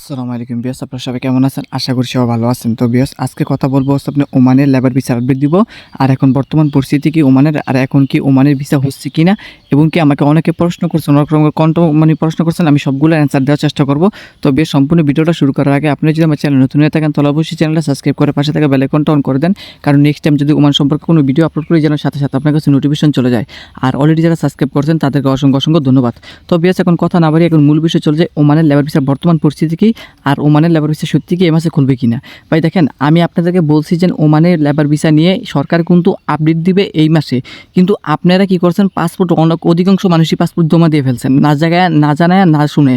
আসসালামু আলাইকুম বিয়াস, আপনারা সবাই কেমন আছেন? আশা করি সবাই ভালো আছেন। তো বিয়াস, আজকে কথা বলবো হচ্ছে আপনি ওমানের লেবার ভিসা আপডেট দিব। আর এখন বর্তমান পরিস্থিতি কি ওমানের, আর এখন কি ওমানের ভিসা হচ্ছে কিনা, এবং কি আমাকে অনেকে প্রশ্ন করছেন, অনেক রকমের প্রশ্ন করছেন, আমি সবগুলো অ্যান্সার দেওয়ার চেষ্টা করব। তো বিয়াস, সম্পূর্ণ ভিডিওটা শুরু করার আগে আপনি যদি আমার চ্যানেল নতুন হয়ে থাকেন তাহলে অবশ্যই চ্যানেলটা সাবস্ক্রাইব করে পাশে থাকা বেল আইকনটা অন করে দেন, কারণ নেক্সট টাইম যদি ওমান সম্পর্কে কোনো ভিডিও আপলোড করি যেন সাথে সাথে আপনার কাছে নোটিফিকেশন চলে যায়। আর অলরেডি যারা সাবস্ক্রাইব করছেন তাদেরকে অসংখ্য অসংখ্য ধন্যবাদ। তো বিয়াস, এখন কথা না বাড়িয়ে এখন মূল বিষয় চলে যায় ওমানের লেবার ভিসার বর্তমান পরিস্থিতি কি, আর ওমানের লেবার ভিসা সত্যি কি এই মাসে খুলবে কিনা। ভাই দেখেন, আমি আপনাদেরকে বলছি যে ওমানের লেবার ভিসা নিয়ে সরকার কিন্তু আপডেট দিবে এই মাসে, কিন্তু আপনারা কি করছেন, পাসপোর্ট অধিকাংশ মানুষই পাসপোর্ট জমা দিয়ে ফেলছেন, না জায়গায় না জানায় না শুনে।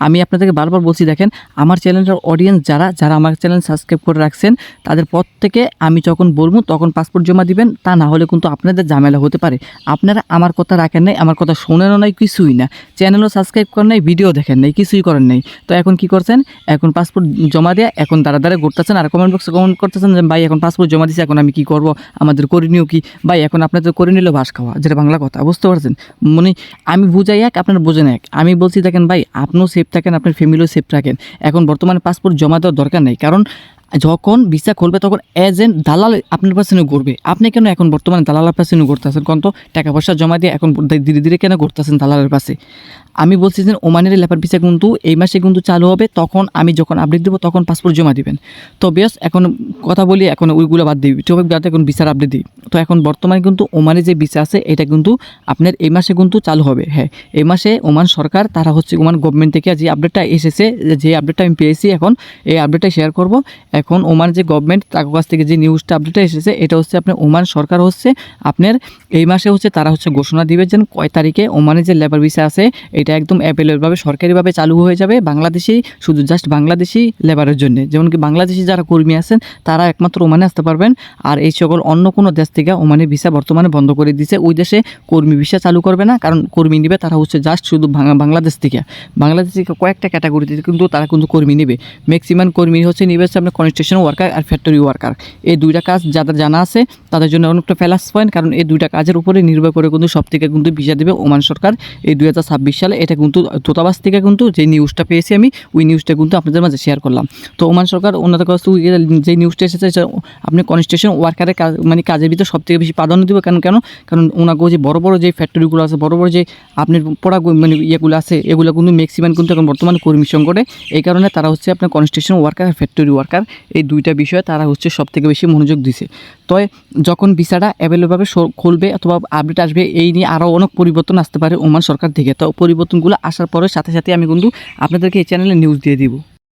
আমি আপনাদেরকে বারবার বলছি, দেখেন আমার চ্যানেলের অডিয়েন্স যারা আমার চ্যানেল সাবস্ক্রাইব করে রাখছেন তাদের পর থেকে আমি যখন বলবো তখন পাসপোর্ট জমা দিবেন, তা না হলে কিন্তু আপনাদের ঝামেলা হতে পারে। আপনারা আমার কথা রাখেন নাই, আমার কথা শোনেনও নাই, কিছুই না, চ্যানেলও সাবস্ক্রাইব করেন নাই, ভিডিও দেখেন নাই, কিছুই করেন নাই। তো এখন কি করছেন, এখন পাসপোর্ট জমা দেয়া এখন দ্বারা ঘুরতেছেন, আর কমেন্ট বক্সে কমেন্ট করতেছেন যে ভাই এখন পাসপোর্ট জমা দিয়েছে, এখন আমি কি করব, আমাদের করণীয় কি। ভাই এখন আপনাদের করে নিল ভাস খাওয়া, যেটা বাংলা কথা, বুঝতে পারছেন? মানে আমি বুঝাই এক, আপনারা বোঝেন এক। আমি বলছি দেখেন ভাই, আপনিও সেফ থাকেন, আপনার ফ্যামিলিও সেফ রাখেন। এখন বর্তমানে পাসপোর্ট জমা দেওয়ার দরকার নেই, কারণ যখন ভিসা খুলবে তখন এজেন্ট দালাল আপনার পাশে ঘুরবে। আপনি কেন এখন বর্তমানে দালালের পাশে ঘুরতেছেন? কত টাকা পয়সা জমা দিয়ে এখন ধীরে ধীরে কেন ঘুরতেছেন দালালের পাশে? আমি বলছি যে ওমানের লেবার ভিসা কিন্তু এই মাসে কিন্তু চালু হবে, তখন আমি যখন আপডেট দেবো তখন পাসপোর্ট জমা দিবেন। তো বেশ, এখন কথা বলি, এখন ওইগুলো বাদ দিই, টপিক বাদ এখন ভিসার আপডেট দিই। তো এখন বর্তমানে কিন্তু ওমানে যে ভিসা আছে এটা কিন্তু আপনার এই মাসে কিন্তু চালু হবে। হ্যাঁ, এই মাসে ওমান সরকার তারা হচ্ছে ওমান গভর্নমেন্ট থেকে যে আপডেটটা এসেছে, যে আপডেটটা আমি পেয়েছি, এখন এই আপডেটটা শেয়ার করব। এখন ওমান যে গভর্নমেন্ট তার কাছ থেকে যে নিউজটা আপডেটটা এসেছে এটা হচ্ছে আপনার ওমান সরকার হচ্ছে আপনার এই মাসে হচ্ছে তারা হচ্ছে ঘোষণা দিবে যে কয় তারিখে ওমানের যে লেবার ভিসা আছে এটা একদম অ্যাভেলেবলভাবে সরকারিভাবে চালু হয়ে যাবে বাংলাদেশি, শুধু জাস্ট বাংলাদেশি লেবারের জন্য। যেমন কি বাংলাদেশি যারা কর্মী আছেন তারা একমাত্র ওমানে আসতে পারবেন, আর এই সকল অন্য কোনো দেশ থেকে ওমানের ভিসা বর্তমানে বন্ধ করে দিয়েছে। ওই দেশে কর্মী ভিসা চালু করবে না, কারণ কর্মী নেবে তারা হচ্ছে জাস্ট শুধু বাংলাদেশ থেকে কয়েকটা ক্যাটাগরিতে কিন্তু তারা কিন্তু কর্মী নেবে। ম্যাক্সিমাম কর্মী হচ্ছে নেবে হচ্ছে আপনার কনস্ট্রাকশন ওয়ার্কার আর ফ্যাক্টরি ওয়ার্কার। এই দুইটা কাজ যাদের জানা আছে তাদের জন্য অনেকটা প্লাস পয়েন্ট, কারণ এই দুইটা কাজের উপরে নির্ভর করে কিন্তু সব থেকে কিন্তু ভিসা দেবে ওমান সরকার এই 2026 সালে। এটা কিন্তু দূতাবাস থেকে কিন্তু যে নিউজটা পেয়েছি আমি, ওই নিউজটা কিন্তু আপনাদের মাঝে শেয়ার করলাম। তো ওমান সরকার ওনাদের কাছে যে নিউজটা এসেছে আপনি কনস্ট্রাকশন ওয়ার্কারের কাজ মানে কাজের ভিতরে সব থেকে বেশি প্রাধান্য দেবে। কারণ ওনাকে যে বড় বড় যে ফ্যাক্টরিগুলো আছে, বড় বড় যে আপনার প্রোডাক্ট মানে ইয়েগুলো আছে, এগুলো কিন্তু ম্যাক্সিমাম কিন্তু এখন বর্তমানে কর্মী সংকটে। এই কারণে তারা হচ্ছে আপনার কনস্ট্রাকশন ওয়ার্কার আর ফ্যাক্টরি ওয়ার্কার এই দুইটা বিষয়ে তারা হচ্ছে সব থেকে বেশি মনোযোগ দিছে। তো যখন ভিসাটা অ্যাভেলেবলভাবে খুলবে অথবা আপডেট আসবে, এই নিয়ে আরও অনেক পরিবর্তন আসতে পারে ওমান সরকার থেকে। তো পরিবর্তনগুলো আসার পরে সাথে সাথে আমি কিন্তু আপনাদেরকে এই চ্যানেলে নিউজ দিয়ে দিব।